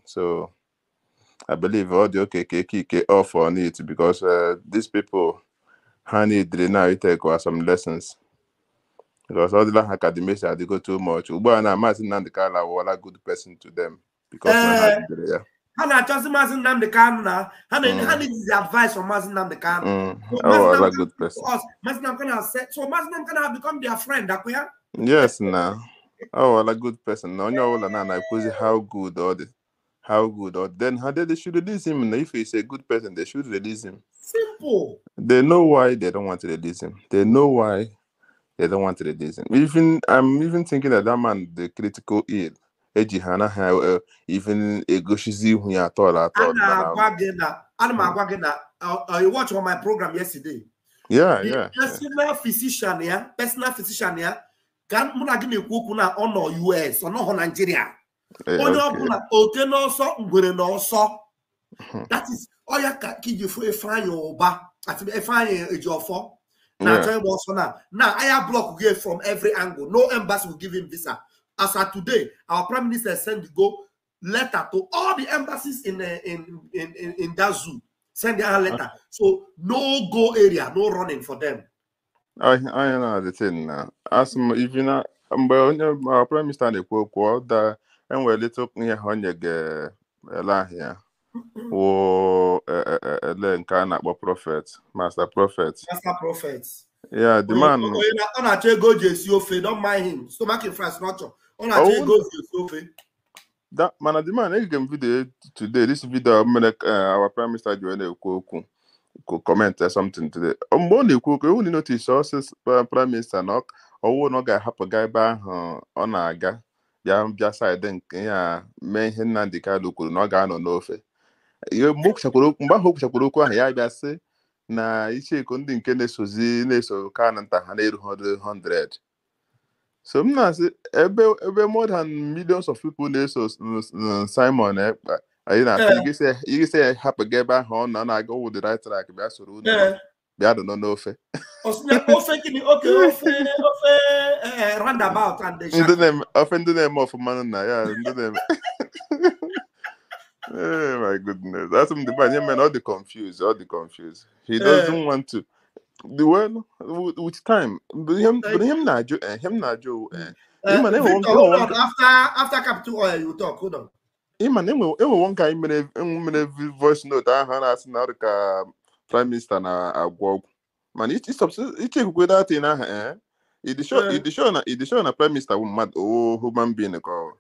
So I believe all the KKK off on it because these people need now take some lessons. Because all the academics they go too much. Uba and Martin Nandikala were a good person to them because Hana just Mazin Namdekan now. Hana needs the advice from Mazin Namdekan. A good person. Mazin can have said so. Mazin can have become their friend. Yes, now. A good person. No, how good or then how they should release him. If he's a good person, they should release him. Simple. They know why they don't want to release him. They know why they don't want to release him. I'm even thinking that man, the critical ill. Even a goshizi who you thought. I watched on my program yesterday. Yeah. Personal physician, can Munagini Kukuna on US or no Nigeria. That is all you can give you for a fine or back at a fine age of 4. Now, I have blocked from every angle. No embassy will give him visa. As of today, our prime minister sent the go letter to all the embassies in that zoo. Send their letter. So no go area, no running for them. I know the thing now. As if you know, our prime minister the quote that and we're little near Honyag here. Or prophet, master prophet. Yeah, the man. Don't mind him. Stomach infrastructure. That man, the man, I can video today. This video, our prime minister Joanne comment something today. Only only notice sources prime minister knock or no guy happen guy by on a guy. Just I think men him and the car look no guy no fe. You book hope Shakuruko, I say. Na iche kundi nke na-eso ka na nta ha na 100. So I'm not ebe more than millions of people na-eso Simon you can say happy get back on and I go with the right track bia soro bia don't know ofe roundabout and the them of man na yeah them. Oh my goodness, that's the man all the confused. He doesn't want to the well with time but him not Joe after capital oil you talk hold on one guy made voice note ka prime minister na agwa man it check with that in it show na prime minister mad human being call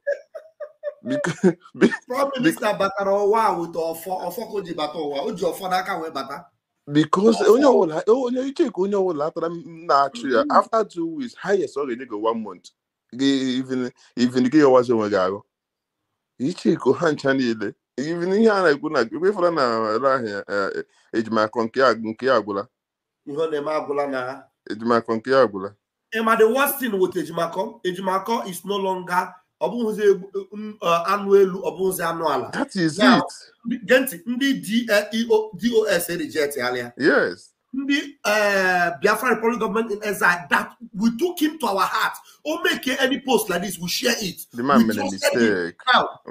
prime minister batara wa with ofoko di batawa o jo for that we bata because you check after 2 weeks highest already go 1 month even the was on go you check hanchani even here like we for na ejima konke agula you know agula na ejima konke agula the worst thing with ejimako is no longer annual. That is now, it. DOS reject earlier. Yes. The Biafra Republic government in exile that we took him to our heart. Or make any post like this, we share it. The man made a mistake.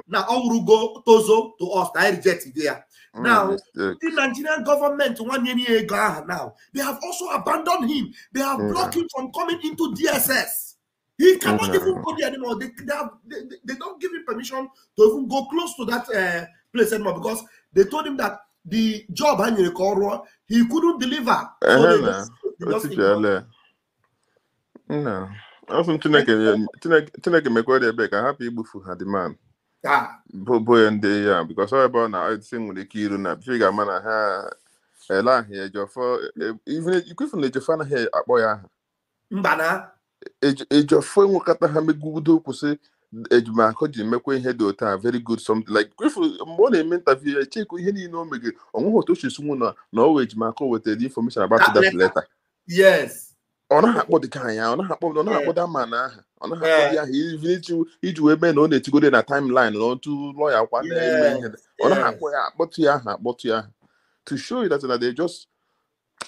Now all will go Tozo to us. I reject it there. Now, the Nigerian government 1 year ago now, they have also abandoned him. They have blocked him from coming into DSS. He cannot even go there anymore. They don't give him permission to even go close to that place anymore because they told him that the job he couldn't deliver. No. Also, Chineke make back. I'm happy Bufu had the man. Boy and day, because all about now I sing with the kid na figure man ha here even if you the fan here boy Mbana ejo fo nwokata ha megudo kwuse ejuma ko ji mekwe ihe dị ota very good something like if more na interview check ihe ni no mege onwo to shisu na o ejuma ko with the information about that letter. Yes. Ona hakpo the kan ya ona hakpo that man aha ona hakpo ya even iji we be na o na-etigo na timeline no to lawyer kwa na eme ihe ona hakpo ya akpọtụ ya to show you that they just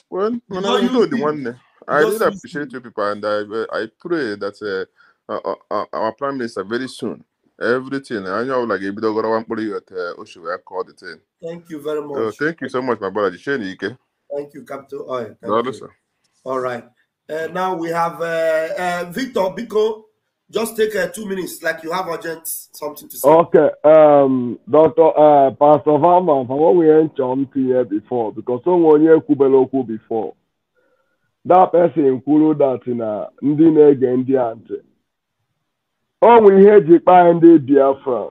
when I told the one I really appreciate you people, and I pray that our Prime Minister very soon everything. I know like a bit of one body at Oshu, call the thing. Thank you very much. Thank you so much, my brother. Thank you, Captain Oil. Thank you. Sir. All right. Now we have Victor Biko. Just take 2 minutes, like you have urgent something to say. Okay. Dr. Pastor Vama, from what we encountered here before, because someone here Kubeloku before. That person included that in a Ndine Gendiante. Oh, we had Japan and Biafra.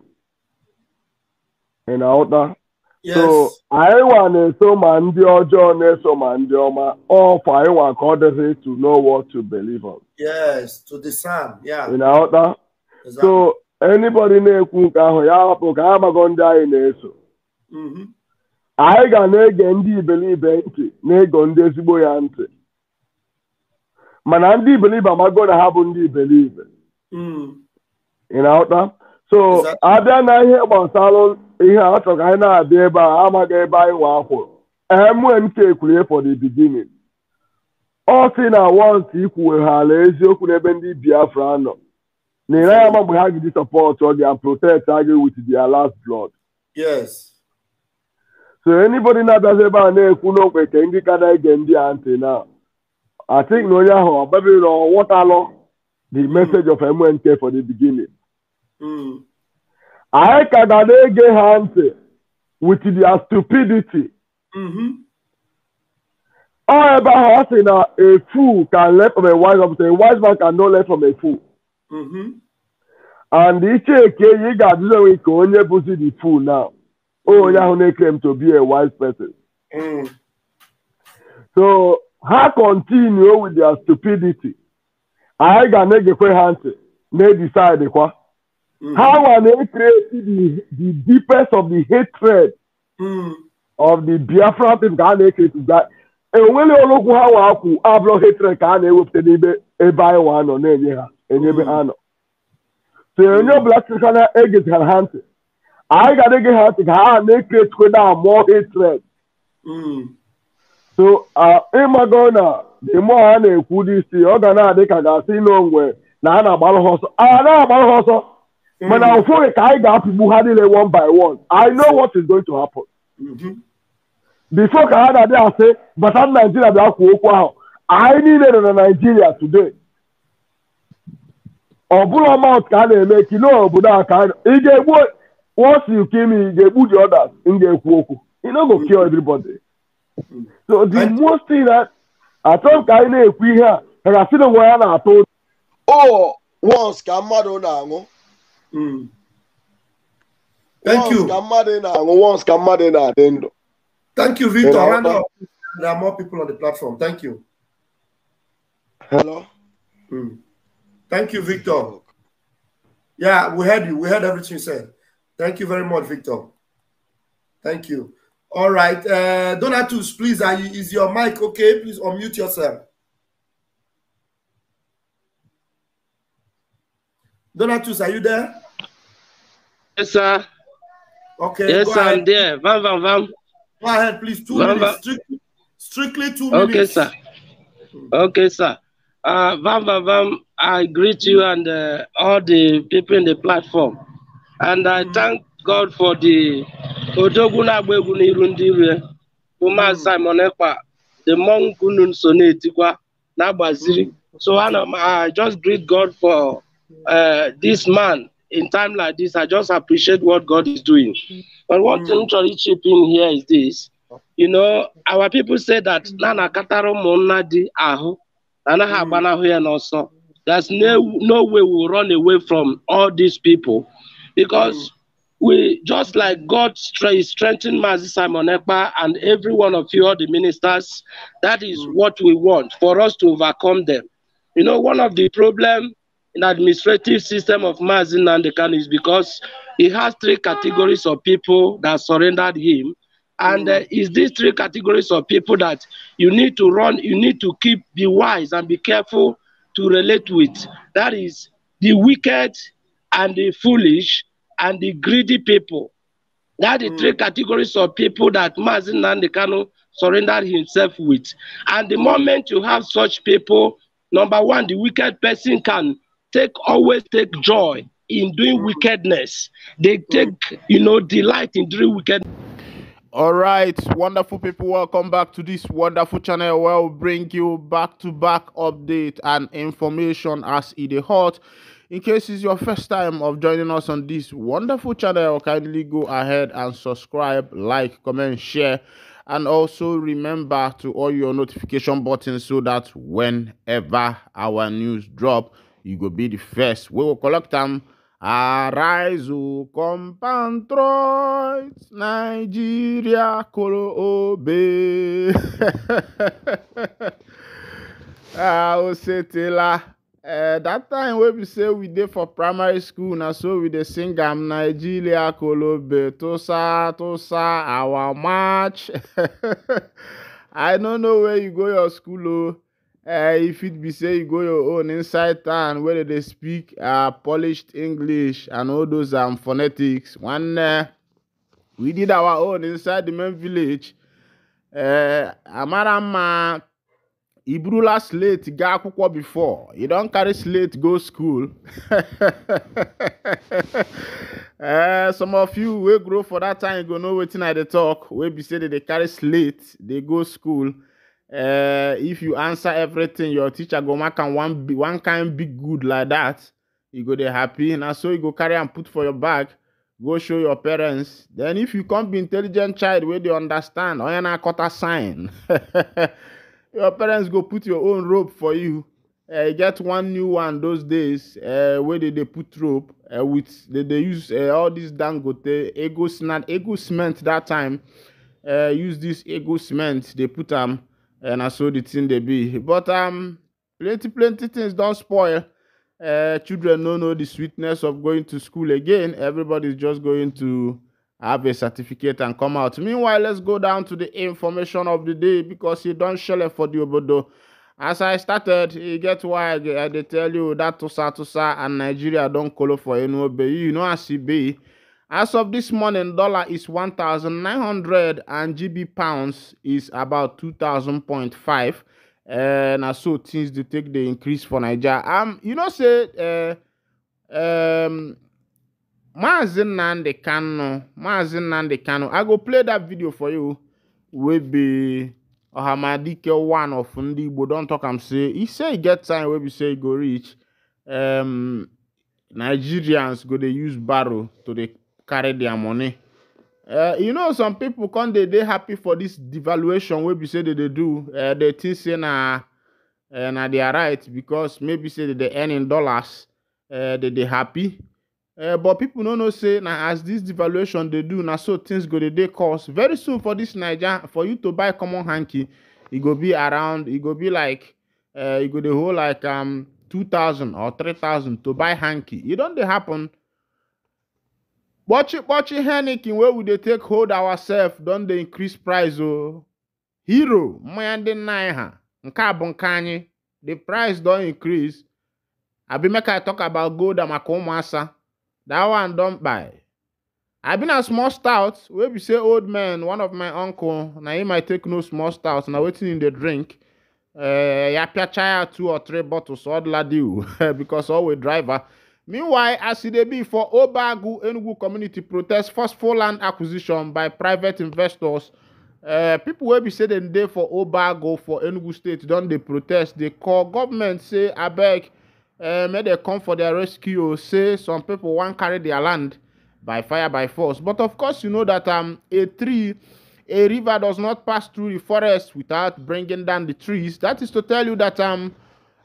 In outer. Yes. So I want so man the ojo so man the all for I want others to know what to believe on. Yes, to discern. Yeah. In outer. Exactly. So anybody na-ekwu nke ahụ ya hapụ ka ha mago ndị anyị na-eso. Anyị ga na-ege ndị iberibe ntị na-ego ndị ezigbo ya ntị. Mana ndị iberibe amago na ha bụ ndị iberibe. Ị na-aghọta? So abịa na ihe gbasara ihe a chọrọ ka anyị na-abịa ebe a amaghị ebe anyị nwe akwụrụ. MNK kwuru for the beginning. Ọ sị na once ikwuweghara eziokwu n'ebe ndị Biafra nọ. Nina mgbe ha gidi support or and protect argue with their last blood. Yes. So anybody na does ebe na-ekwu n'okwe ka ndị ka na-ege ndị ntị now. I think no ya ho baby no what along the message of MNK for the beginning. I can na-ege ha ntị with their stupidity. All ebe ha sị na a fool can learn from a wise man cannot learn from a fool. And the check you got to go only pussy the fool now. Oh, you claim to be a wise person. So how continue with their stupidity? I got to get hands. They decide what. How are they creating the deepest of the hatred of the Biafra people? Can they create that? And when you look how I have hatred, can they with the every one on any so your black Christian agents can handle. I gotta get her to how they create more hatred. So Imagona, the more I could see Ogana they can see nowhere. Nana Balohoso. Balohoso. When I for a guy got people handle it one by one. I know what is going to happen. Before Canada they say, but I'm Nigeria I needed in Nigeria today. Amount can make you know can once you kill me, they put the others in the Kuoku. You know go kill everybody. So the most thing that I thought we here and I see the one I told once Kamadona. Thank you. Once Kamadena. Thank you, Victor. There are more people on the platform. Thank you. Hello. Thank you, Victor. Yeah, we heard you. We heard everything you said. Thank you very much, Victor. Thank you. All right. Donatus, please, is your mic okay? Please unmute yourself. Donatus, are you there? Yes, sir. Okay. Yes, I'm there. Vam. Go ahead, please. 2 minutes. Strictly 2 minutes. Okay, sir. Okay, sir. Vam, I greet you and all the people in the platform. And I thank God for the Odoguna Begunirundi, Uma Simon Ekpa, the monk Kunun Sonetikwa, Nabaziri. So I just greet God for this man. In time like this, I just appreciate what God is doing. But what I'm trying to chip in here is this. You know, our people say that Nana Kataro Monadi Aho. There's no way we'll run away from all these people because we just like God strengthened Mazi Simon Ekpa and every one of you, all the ministers. That is what we want for us to overcome them. You know, one of the problems in the administrative system of Mazi Nandekan is because he has 3 categories of people that surrendered him. And it's these 3 categories of people that you need to run, you need to be wise and be careful to relate with. That is the wicked and the foolish and the greedy people. That are the 3 categories of people that Mazi Nandekano surrendered himself with. And the moment you have such people, number one, the wicked person can always take joy in doing wickedness. They take, delight in doing wickedness. All right, wonderful people, welcome back to this wonderful channel where we bring you back-to-back update and information as it is hot. In case it's your first time of joining us on this wonderful channel, kindly go ahead and subscribe, like, comment, share, and also remember to all your notification buttons so that whenever our news drop, you go be the first. We will collect them. Arise, O compatriots, Nigeria, Kolo Obe. I say that time when we say we did for primary school, now so we dey sing Nigeria, Kolo Obe, Tosa, our march. I don't know where you go your school, if it be say you go your own inside town where they speak polished English and all those phonetics. One we did our own inside the main village. Amarama Ibrula slate ga akwụkwọ before. You don't carry slate go school. Some of you will grow for that time, you go know wetin I dey talk. We be say that they carry slate, they go school. If you answer everything, your teacher go make one kind big good like that. You go dey happy. Now so you go carry and put for your bag, go show your parents. Then if you come be intelligent child where they understand, or na cut a sign. Your parents go put your own rope for you. You get one new one those days where they put rope with they use all this dangote ego cement that time. Use this ego cement, they put them. And I saw the thing they be. But plenty things don't spoil. Children don't know the sweetness of going to school again. Everybody's just going to have a certificate and come out. Meanwhile, let's go down to the information of the day because you don't shell it for the obodo. As I started, you get why they tell you that Tosa and Nigeria don't call for NOB. You know as it be. As of this morning, dollar is 1,900 and GB pounds is about 2,000.5. And I saw things they take the increase for Nigeria. You know, say Mazin Nande Kano. I go play that video for you. We be Ohamadike one of Fundi, but don't talk and say he say he get time where we say he go reach. Nigerians go they use barrow to they carry their money. You know, some people come they happy for this devaluation where we say that they do. They think say na they are right because maybe say that they earn in dollars. They happy. But people don't know say now as this devaluation they do now so things go they cost very soon for this Niger for you to buy common hanky. It go be around. It go be like it go the whole like 2,000 or 3,000 to buy hanky. It don't they happen. Watch Henneken where would they take hold ourselves? Don't they increase price? Oh, hero, the price don't increase. I be make I talk about gold and makomasa. That one don't buy. I been a small stout where we say old man, one of my uncle. Now he might take no small stout. Now waiting in the drink. Ya chaya 2 or 3 bottles all la deal because always driver. Meanwhile, as it be for Obagu Enugu community protest forceful land acquisition by private investors, people will be saying they for Obagu for Enugu state don't they protest? They call government say I beg, may they come for their rescue. Say some people want carry their land by fire by force. But of course, you know that a river does not pass through the forest without bringing down the trees. That is to tell you that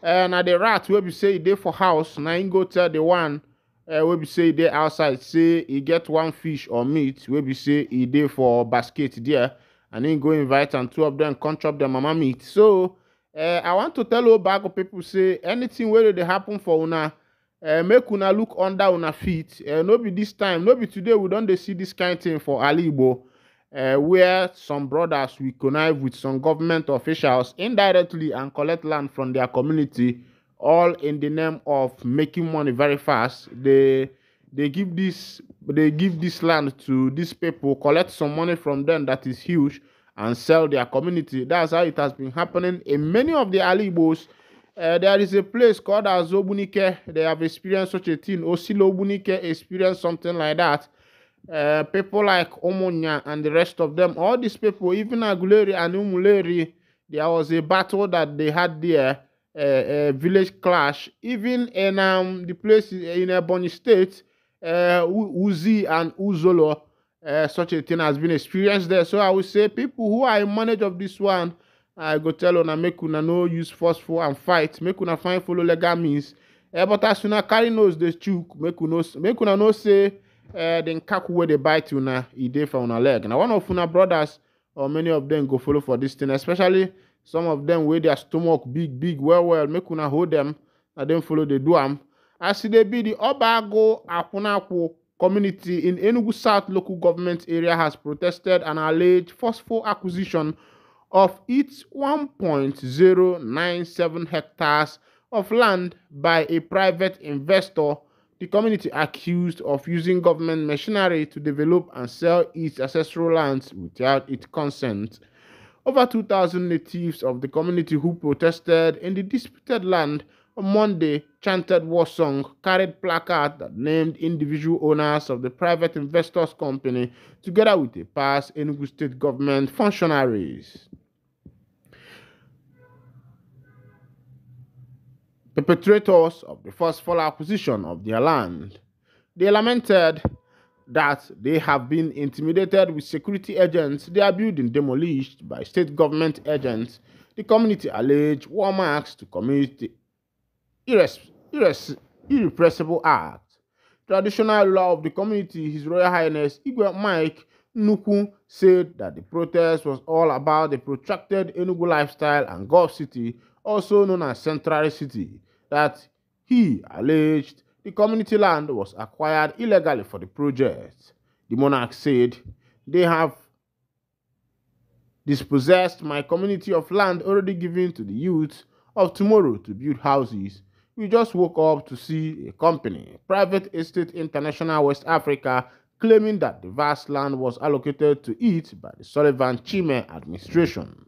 now the rat where we say they for house, now you go tell the one where we say they outside, say he get one fish or meat, where we say he dey for basket there, and then go invite and 2 of them come chop their mama meat. So I want to tell Obago people say anything where they happen for una, make una look under una feet. No be this time, no be today we don't see this kind of thing for Alibo. Where some brothers will connive with some government officials indirectly and collect land from their community, all in the name of making money very fast. They give this land to these people, collect some money from them that is huge, and sell their community. That's how it has been happening in many of the Alibos There is a place called Azobunike. They have experienced such a thing. Osilobunike experienced something like that. People like Omonya and the rest of them, all these people, even Aguleri and Umuleri, there was a battle that they had there, a village clash. Even in the place in Ebonyi State, Uzi and Uzolo, such a thing has been experienced there. So I would say people who are in manage of this one, I go tell una make una no use forceful and fight. Make una find follow legal means. But as una carry nose the chook, make una no say then kaku where they bite una, e dey for una leg. Now one of una brothers or many of them go follow for this thing, especially some of them where their stomach big, well. Make una hold them and then follow the do am. As they be the Obago Apunaku community in Enugu South local government area has protested an alleged forceful acquisition of its 1.097 hectares of land by a private investor. The community accused of using government machinery to develop and sell its ancestral lands without its consent. Over 2,000 natives of the community who protested in the disputed land on Monday chanted war song, carried placards that named individual owners of the private investors company together with a past Enugu state government functionaries. Perpetrators of the forceful acquisition of their land. They lamented that they have been intimidated with security agents, their building demolished by state government agents. The community alleged war marks to commit the irrepressible act. Traditional ruler of the community, His Royal Highness Igwe Mike Nuku, said that the protest was all about the protracted Enugu lifestyle and Gulf City, also known as Central City, that he alleged the community land was acquired illegally for the project. The monarch said, "They have dispossessed my community of land already given to the youth of tomorrow to build houses. We just woke up to see a company, Private Estate International West Africa, claiming that the vast land was allocated to it by the Sullivan Chime administration.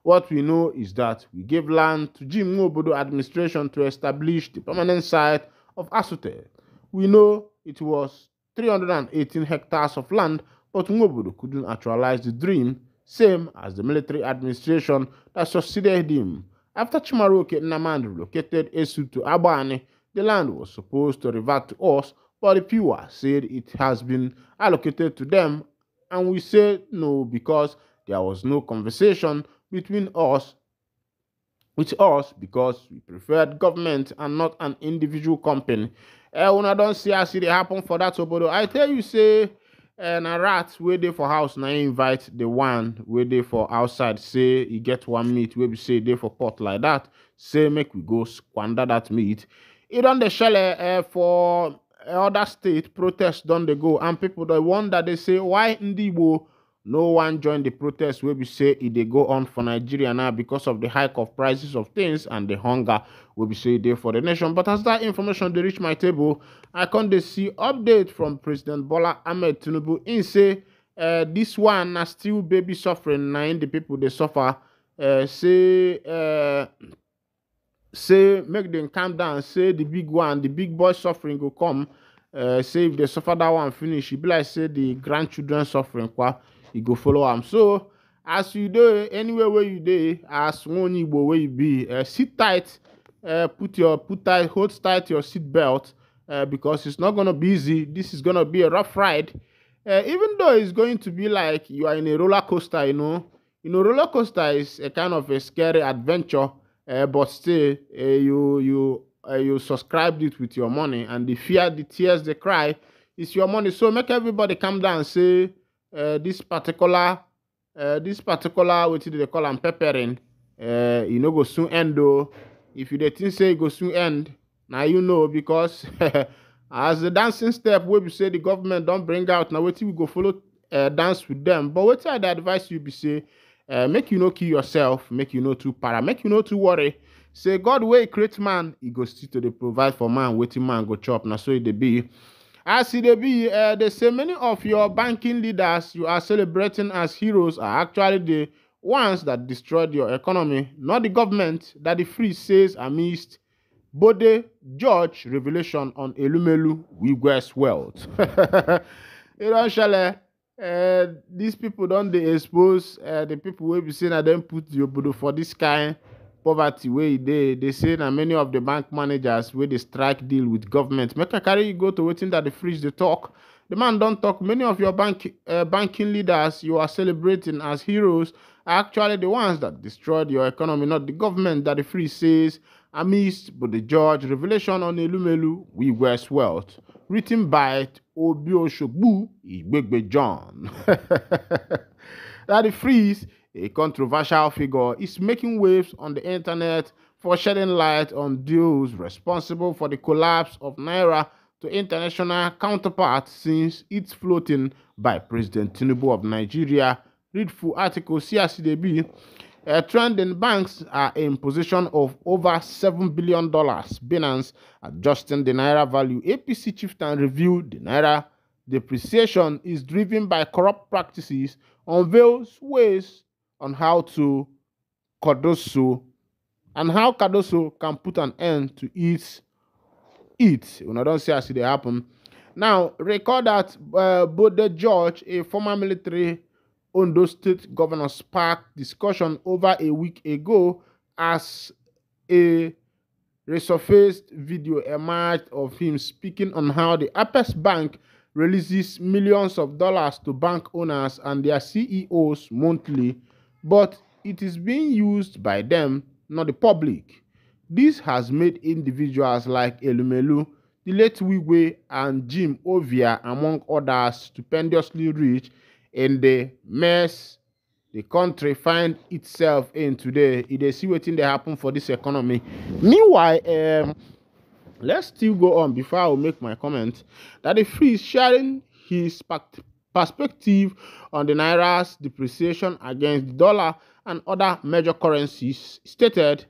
What we know is that we gave land to Jim Nwobodo administration to establish the permanent site of Asute. We know it was 318 hectares of land, but Nwobodo couldn't actualize the dream, same as the military administration that succeeded him. After Chimaroke Nnamdi relocated Esu to Abani, the land was supposed to revert to us, but the PUA said it has been allocated to them, and we said no because there was no conversation between us because we preferred government and not an individual company." When I don't see as it happen for that obodo, I tell you say na rat wey dey for house na invite the one wey dey for outside, say e get one meat wey be say dey for pot like that, say make we go squander that meat. E don dey shele for other state, protest don dey go, and people dey wonder, they say why ndị Igbo no one join the protest wey be say e dey go on for Nigeria now because of the hike of prices of things and the hunger wey be say e dey for the nation. But as that information dey reach my table, I come dey see update from President Bola Ahmed Tinubu. Im say this one na still baby suffering, na im the people dey suffer. Say make them calm down, say the big one, the big boy suffering go come. Say if they suffer that one finish, e be like say the grandchildren suffering e go follow am. So as you do anywhere where you dey, as one Igbo where you be, sit tight, hold tight your seat belt, because it's not gonna be easy. This is gonna be a rough ride. Even though it's going to be like you are in a roller coaster, roller coaster is a kind of a scary adventure, but still you subscribed it with your money, and the fear, the tears, the cry is your money. So make everybody calm down and say this particular what they call am peppering, go soon end though. If you think say it go soon end, now because as the dancing step wey be say the government don't bring out, now wetin we go follow dance with them. But wetin I dey advise you be say make you no kill yourself, make you no too para, make you no too worry. Say God wey create man, he go still to dey provide for man wetin man go chop. Now so it dey be. As it be, they say many of your banking leaders you are celebrating as heroes are actually the ones that destroyed your economy, not the government, that the freeze says amidst Bode George revelation on Elumelu Wigwes wealth. You know, Shale, these people don't they expose the people will be saying that them put the obodo for this kind poverty way they say that many of the bank managers where they strike deal with government. Make a carry you go to waiting that the freeze they talk. The man don't talk. Many of your banking leaders you are celebrating as heroes are actually the ones that destroyed your economy, not the government that the freeze says amidst but the judge revelation on Elumelu Wigwes wealth. Written by Obiosogbu Igbegbe John. That the freeze, a controversial figure, is making waves on the internet for shedding light on those responsible for the collapse of Naira to international counterparts since its floating by President Tinubu of Nigeria. Read full article CRCDB. Trending banks are in possession of over $7 billion. Binance adjusting the Naira value. APC chieftain revealed the Naira depreciation is driven by corrupt practices, unveils ways on how to Cardoso and how Cardoso can put an end to it. When I don't see as it happen. Now, recall that Bode George, a former military Ondo State governor, sparked discussion over a week ago as a resurfaced video emerged of him speaking on how the Apex Bank releases millions of dollars to bank owners and their CEOs monthly, but it is being used by them, not the public. This has made individuals like Elumelu, the late Wigwe, and Jim Ovia, among others, stupendously rich in the mess the country find itself in today. If they see what thing they happen for this economy. Meanwhile, let's still go on before I will make my comment. That the free sharing his perspective on the Naira's depreciation against the dollar and other major currencies, stated,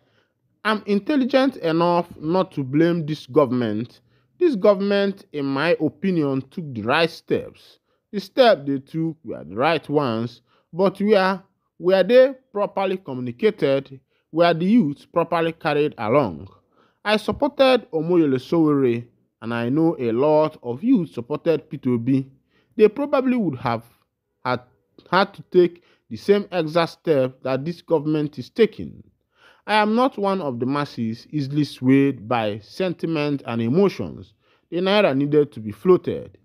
"I'm intelligent enough not to blame this government. This government, in my opinion, took the right steps. The steps they took were the right ones, but were they properly communicated? Were the youth properly carried along? I supported Omoyele Sowore, and I know a lot of youth supported P2B. They probably would have had to take the same exact step that this government is taking. I am not one of the masses easily swayed by sentiment and emotions. The Naira needed to be floated.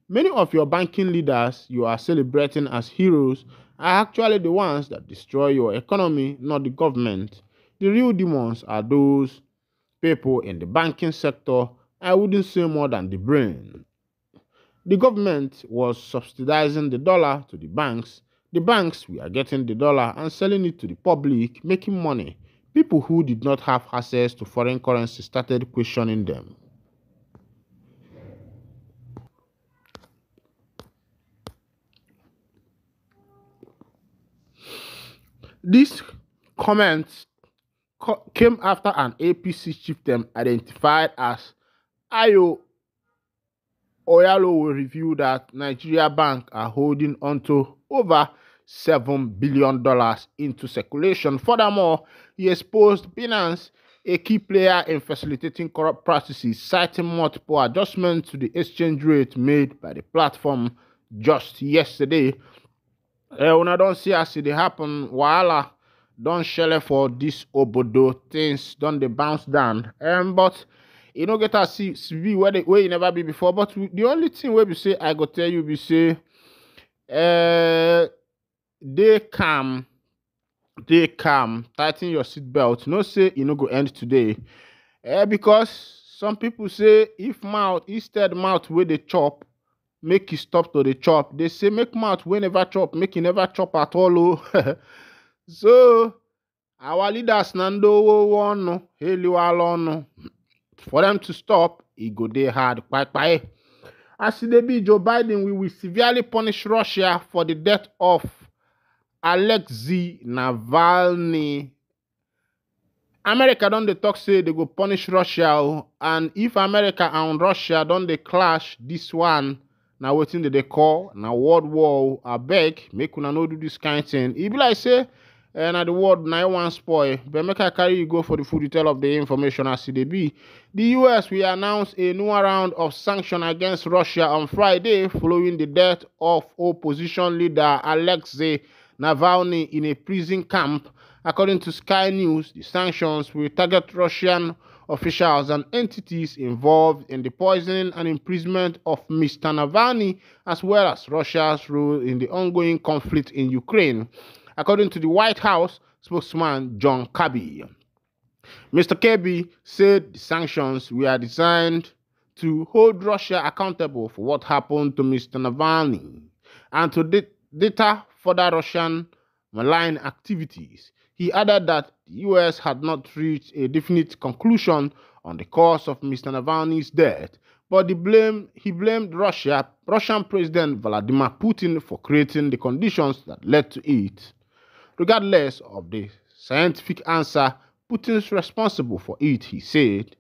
Many of your banking leaders you are celebrating as heroes are actually the ones that destroy your economy, not the government. The real demons are those people in the banking sector. I wouldn't say more than the brain. The government was subsidizing the dollar to the banks. The banks were getting the dollar and selling it to the public, making money. People who did not have access to foreign currency started questioning them. This comment came after an APC chieftain identified as Ayo Oyalo revealed that Nigeria Bank are holding onto over $7 billion into circulation. Furthermore, he exposed Binance, a key player in facilitating corrupt practices, citing multiple adjustments to the exchange rate made by the platform just yesterday. When I don't see as it happen, wahala don't shell for this obodo, things don't they bounce down. But you know get to see where you never be before. But the only thing where we say I go tell you we say they calm, tighten your seatbelt. No say you no go end today. Because some people say if instead mouth where they chop, make you stop to the chop. They say make mouth wey never chop, make you never chop at all. So our leaders nando one heliwalono for them to stop, it go dey hard. Bye. As they be Joe Biden, we will severely punish Russia for the death of Alexei Navalny. America don't they talk say they go punish Russia, and if America and Russia don't they clash, this one now waiting that they call now World War. I beg make una no do this kind of thing. It be like say And at the word now one spoil, but make I carry you go for the full detail of the information as it be. The US will announce a new round of sanctions against Russia on Friday following the death of opposition leader Alexei Navalny in a prison camp. According to Sky News, the sanctions will target Russian officials and entities involved in the poisoning and imprisonment of Mr. Navalny, as well as Russia's role in the ongoing conflict in Ukraine. According to the White House spokesman John Kirby, Mr. Kirby said the sanctions were designed to hold Russia accountable for what happened to Mr. Navalny and to deter further Russian malign activities. He added that the US had not reached a definite conclusion on the cause of Mr. Navalny's death, but he blamed Russian President Vladimir Putin for creating the conditions that led to it. Regardless of the scientific answer, Putin's responsible for it, he said.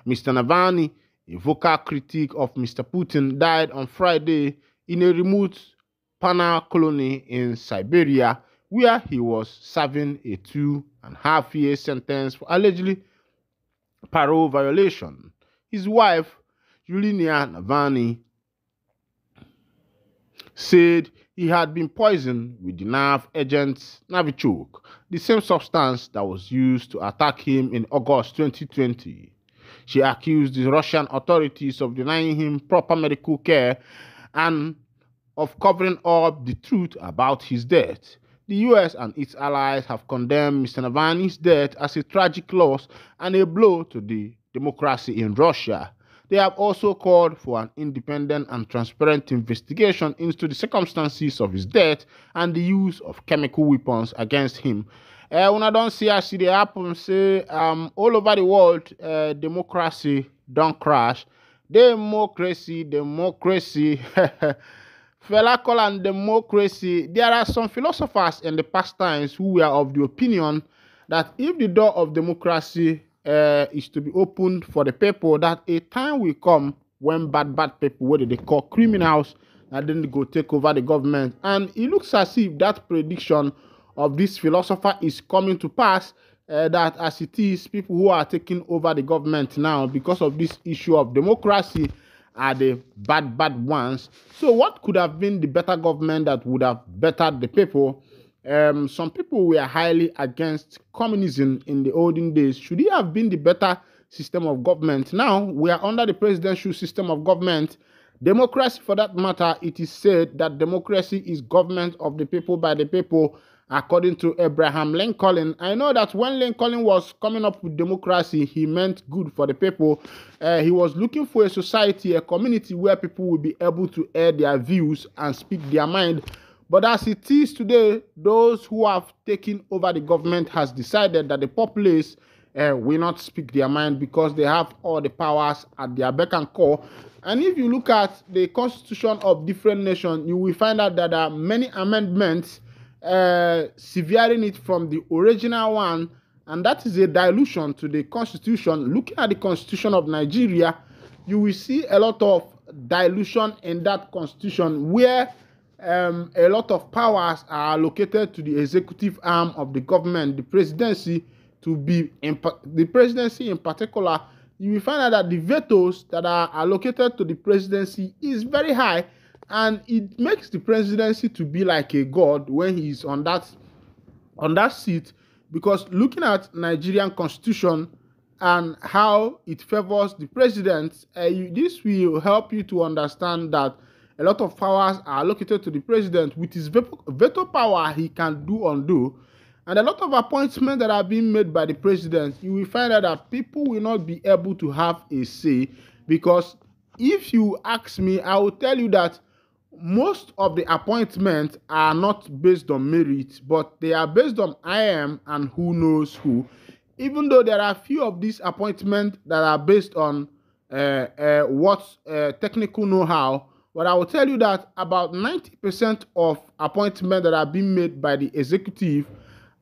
Mr. Navalny, a vocal critic of Mr. Putin, died on Friday in a remote penal colony in Siberia, where he was serving a 2.5-year sentence for allegedly parole violation. His wife, Yulia Navalny, said he had been poisoned with the nerve agent Novichok, the same substance that was used to attack him in August 2020. She accused the Russian authorities of denying him proper medical care and of covering up the truth about his death. The US and its allies have condemned Mr. Navalny's death as a tragic loss and a blow to the democracy in Russia. They have also called for an independent and transparent investigation into the circumstances of his death and the use of chemical weapons against him. When I don't see as it happen, say all over the world, democracy don't crash. Democracy. Fela call and democracy. There are some philosophers in the past times who were of the opinion that if the door of democracy is to be opened for the people, that a time will come when bad people, what they call criminals, and then they go take over the government. And it looks as if that prediction of this philosopher is coming to pass, that as it is, people who are taking over the government now because of this issue of democracy are the bad ones. So what could have been the better government that would have bettered the people? Some people were highly against communism in the olden days. Should it have been the better system of government? Now we are under the presidential system of government. Democracy, for that matter, it is said that democracy is government of the people by the people, according to Abraham Lincoln. I know that when Lincoln was coming up with democracy, he meant good for the people. He was looking for a society, a community where people will be able to air their views and speak their mind. But as it is today, those who have taken over the government has decided that the populace will not speak their mind because they have all the powers at their beck and call. And if you look at the constitution of different nations, you will find out that there are many amendments severing it from the original one, and that is a dilution to the constitution. Looking at the constitution of Nigeria, you will see a lot of dilution in that constitution where a lot of powers are allocated to the executive arm of the government, the presidency the presidency in particular. You will find out that the vetoes that are allocated to the presidency is very high, and it makes the presidency to be like a god when he's on that seat. Because looking at Nigerian constitution and how it favors the president, this will help you to understand that a lot of powers are allocated to the president. With his veto power, he can do undo. And a lot of appointments that are being made by the president, you will find out that people will not be able to have a say. Because if you ask me, I will tell you that most of the appointments are not based on merit, but they are based on I am and who knows who. Even though there are few of these appointments that are based on technical know-how, but I will tell you that about 90% of appointments that are being made by the executive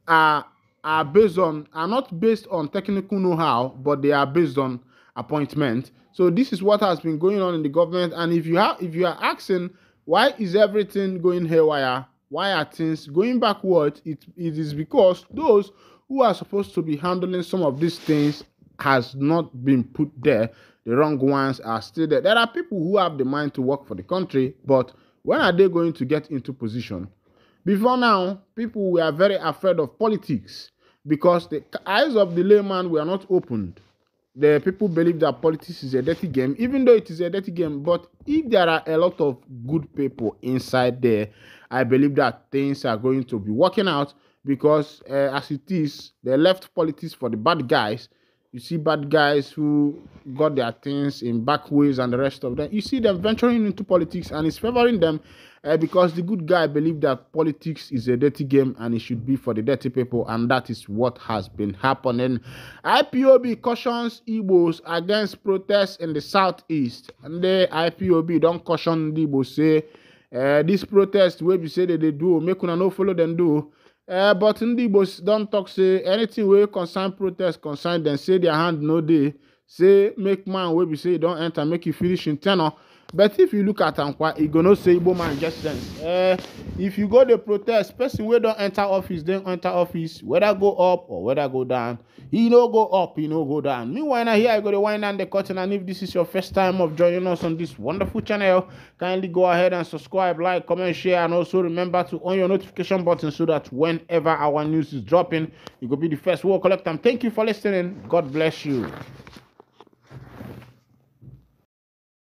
are not based on technical know-how, but they are based on appointment. So this is what has been going on in the government. And if you are asking why is everything going haywire, why are things going backward? It is because those who are supposed to be handling some of these things has not been put there. The wrong ones are still there. There are people who have the mind to work for the country, but when are they going to get into position? Before now, people were very afraid of politics because the eyes of the layman were not opened. The people believe that politics is a dirty game, even though it is a dirty game. But if there are a lot of good people inside there, I believe that things are going to be working out because as it is, they left politics for the bad guys. You see bad guys who got their things in back ways and the rest of them. You see them venturing into politics and it's favoring them because the good guy believe that politics is a dirty game and it should be for the dirty people, and that is what has been happening. IPOB cautions Igbos against protests in the southeast. And the IPOB don't caution the Igbos, say this protest wey be say they do, make una no follow them do. But ndị Igbos don't talk say anything wey concern protest concern them, say their hand no dey, say make man wey be say don't enter, make you finish in tenor. But if you look at Ankwa, you gonna say Igbo man get sense. If you go to protest, person wey don't enter office, then enter office, whether go up or whether go down. He no go up, he no go down. Meanwhile, here I go to wind down the curtain, and if this is your first time of joining us on this wonderful channel, kindly go ahead and subscribe, like, comment, share, and also remember to on your notification button so that whenever our news is dropping, you will be the first one to collect them. Thank you for listening. God bless you.